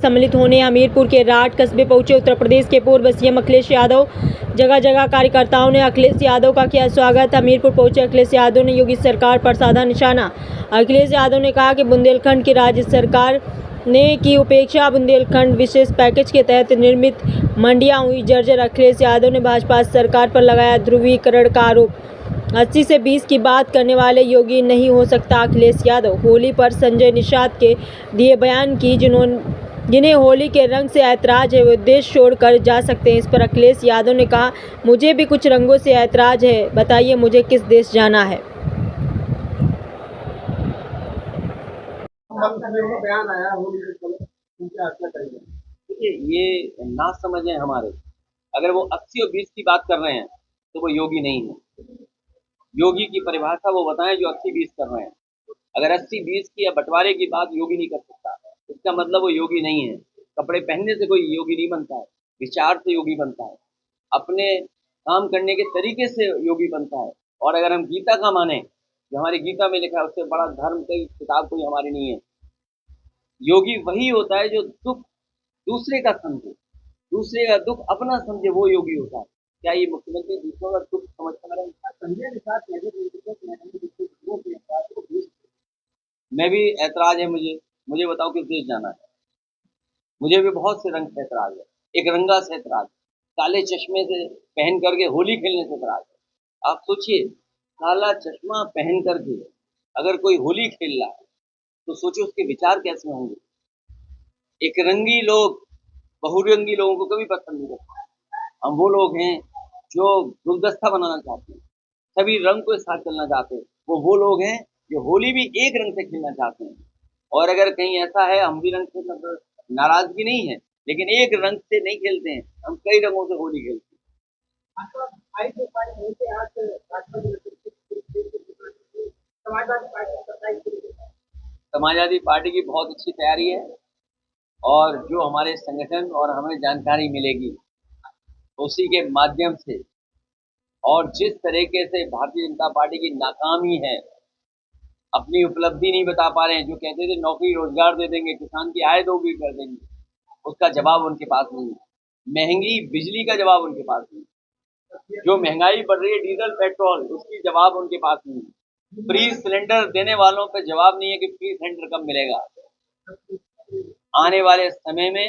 सम्मिलित होने हमीरपुर के राठ कस्बे पहुंचे उत्तर प्रदेश के पूर्व सीएम अखिलेश यादव। जगह जगह कार्यकर्ताओं ने अखिलेश यादव का किया स्वागत। हमीरपुर पहुंचे अखिलेश यादव ने योगी सरकार पर साधा निशाना। अखिलेश यादव ने कहा कि बुंदेलखंड की राज्य सरकार ने की उपेक्षा। बुंदेलखंड विशेष पैकेज के तहत निर्मित मंडियां हुई जर्जर। अखिलेश यादव ने भाजपा सरकार पर लगाया ध्रुवीकरण का आरोप। 80 से 20 की बात करने वाले योगी नहीं हो सकता अखिलेश यादव। होली पर संजय निषाद के दिए बयान की जिन्हें होली के रंग से ऐतराज है वो देश छोड़कर जा सकते हैं। इस पर अखिलेश यादव ने कहा, मुझे भी कुछ रंगों से ऐतराज है, बताइए मुझे किस देश जाना है। बयान आया होली देखिए, ये ना समझें हमारे, अगर वो 80 और 20 की बात कर रहे हैं तो वो योगी नहीं है। योगी की परिभाषा वो बताएं जो 80-20 कर रहे हैं। अगर 80-20 की या बंटवारे की बात योगी नहीं कर सकता, इसका मतलब वो योगी नहीं है। कपड़े पहनने से कोई योगी नहीं बनता है, विचार से योगी बनता है, अपने काम करने के तरीके से योगी बनता है। और अगर हम गीता का माने, जो हमारी गीता में लिखा है, उससे बड़ा धर्म की किताब कोई हमारी नहीं है। योगी वही होता है जो दुख दूसरे का समझे, दूसरे का दुख अपना समझे, वो योगी होता है। क्या ये मुख्यमंत्री दूसरों का दुख समझ पा रहे हैं? संजय के साथ मैं भी ऐतराज है मुझे बताओ किस देश जाना है। मुझे भी बहुत से रंग से ऐतराज है। एक रंगा से ऐतराज, काले चश्मे से पहन करके होली खेलने से ऐतराज है। आप सोचिए, काला चश्मा पहन करके अगर कोई होली खेल रहा है तो सोचिए उसके विचार कैसे होंगे। एक रंगी लोग बहुरंगी लोगों को कभी पसंद नहीं करते। हम वो लोग हैं जो गुलदस्ता बनाना चाहते हैं, सभी रंग को साथ चलना चाहते हैं। वो लोग हैं जो होली भी एक रंग से खेलना चाहते हैं। और अगर कहीं ऐसा है, हम भी रंग से नाराजगी नहीं है, लेकिन एक रंग से नहीं खेलते हैं, हम कई रंगों से होली खेलते हैं। समाजवादी पार्टी की बहुत अच्छी तैयारी है, और जो हमारे संगठन और हमें जानकारी मिलेगी उसी के माध्यम से, और जिस तरीके से भारतीय जनता पार्टी की नाकामी है, अपनी उपलब्धि नहीं बता पा रहे हैं। जो कहते थे नौकरी रोजगार दे देंगे, किसान की आय दोगुनी कर देंगे, उसका जवाब उनके पास नहीं है। महंगी बिजली का जवाब उनके पास नहीं है। जो महंगाई बढ़ रही है डीजल पेट्रोल, उसकी जवाब उनके पास नहीं है। फ्री सिलेंडर देने वालों पे जवाब नहीं है कि फ्री सिलेंडर कब मिलेगा। आने वाले समय में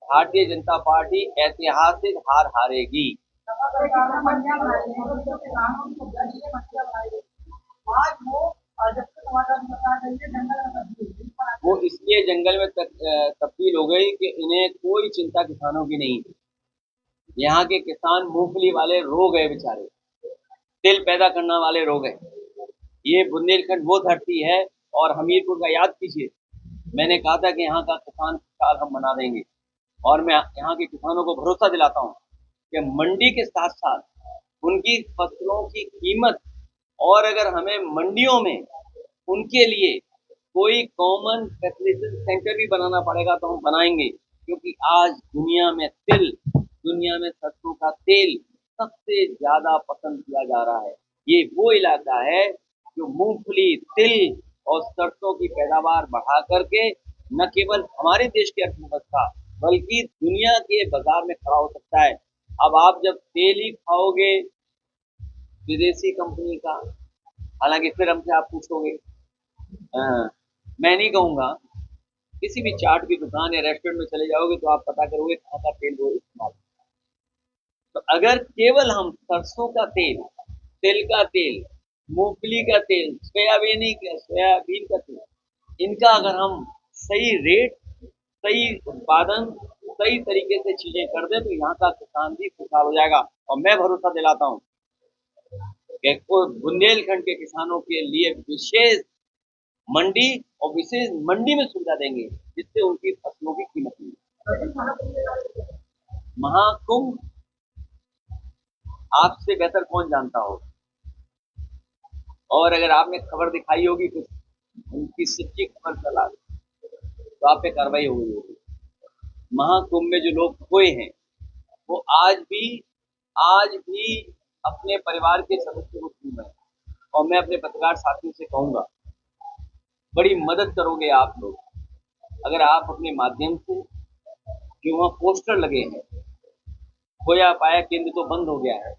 भारतीय जनता पार्टी ऐतिहासिक हार हारेगी। वो इसलिए जंगल में तब्दील हो गई कि इन्हें कोई चिंता किसानों की नहीं थी। यहाँ के किसान मूंगफली वाले रो गए बेचारे, तिल पैदा करने वाले रो गए। ये बुंदेलखंड वो धरती है, और हमीरपुर का याद कीजिए, मैंने कहा था कि यहाँ का किसान साल हम बना देंगे। और मैं यहाँ के किसानों को भरोसा दिलाता हूँ कि मंडी के साथ साथ उनकी फसलों की कीमत, और अगर हमें मंडियों में उनके लिए कोई कॉमन फैसिलिटी सेंटर भी बनाना पड़ेगा तो हम बनाएंगे। क्योंकि आज दुनिया में सरसों का तेल सबसे ज्यादा पसंद किया जा रहा है। ये वो इलाका है जो मूंगफली, तिल और सरसों की पैदावार बढ़ा करके न केवल हमारे देश की अर्थव्यवस्था बल्कि दुनिया के बाजार में खड़ा हो सकता है। अब आप जब तेल ही खाओगे विदेशी कंपनी का, हालांकि फिर हमसे आप पूछोगे, मैं नहीं कहूँगा, किसी भी चाट की दुकान या रेस्टोरेंट में चले जाओगे तो आप पता करोगे कहाँ का तेल वो इस्तेमाल। तो अगर केवल हम सरसों का तेल, तिल का तेल, मूंगफली का तेल, सोयाबीन का तेल, इनका अगर हम सही रेट, सही उत्पादन, सही तरीके से चीजें कर दें तो यहाँ का किसान भी खुशहाल हो जाएगा। और मैं भरोसा दिलाता हूँ कि बुंदेलखंड के किसानों के लिए विशेष मंडी और विशेष मंडी में सुविधा देंगे जिससे उनकी फसलों की कीमत मिले। महाकुंभ आपसे बेहतर कौन जानता हो, और अगर आपने खबर दिखाई होगी कुछ उनकी सच्ची खबर चला तो आप पे कार्रवाई हो गई होगी। महाकुंभ में जो लोग खोए हैं वो आज भी अपने परिवार के सदस्यों को ढूंढ रहे हैं। और मैं अपने पत्रकार साथियों से कहूंगा, बड़ी मदद करोगे आप लोग अगर आप अपने माध्यम से जो वहाँ पोस्टर लगे हैं, खोया पाया केंद्र तो बंद हो गया है,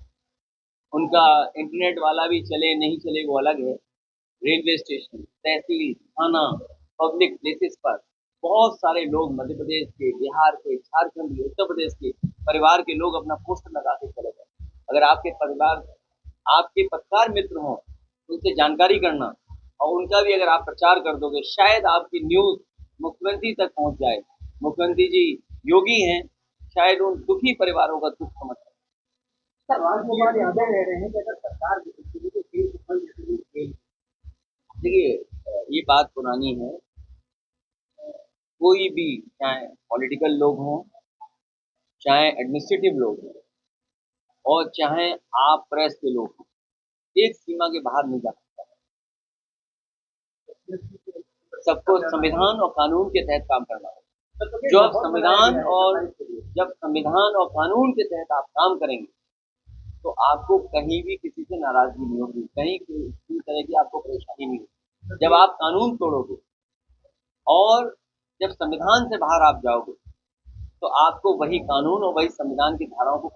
उनका इंटरनेट वाला भी चले नहीं चले वो अलग है। रेलवे स्टेशन, तहसील, थाना, पब्लिक प्लेसेस पर बहुत सारे लोग मध्य प्रदेश के, बिहार के, झारखंड के, उत्तर प्रदेश के परिवार के लोग अपना पोस्टर लगा के चले गए। अगर आपके परिवार, आपके पत्रकार मित्र हों, उनसे जानकारी करना और उनका भी अगर आप प्रचार कर दोगे, शायद आपकी न्यूज़ मुख्यमंत्री तक पहुंच जाए। मुख्यमंत्री जी योगी हैं, शायद उन दुखी परिवारों का दुख समझ सकें। सर, राजकुमार यादव कह रहे हैं कि अगर सरकार की स्थिति को खेल सफल जैसे खेल। देखिए, ये बात पुरानी है। कोई भी, चाहे पॉलिटिकल लोग हों, चाहे एडमिनिस्ट्रेटिव लोग हों और चाहे आप प्रेस के लोग हों, एक सीमा के बाहर नहीं जा सकता। सबको संविधान और कानून के तहत काम करना है। जब संविधान और कानून के तहत आप काम करेंगे तो आपको कहीं भी किसी से नाराजगी नहीं होगी, कहीं किसी तरह की आपको परेशानी नहीं होगी। जब आप कानून तोड़ोगे और जब संविधान से बाहर आप जाओगे तो आपको वही कानून और वही संविधान की धाराओं को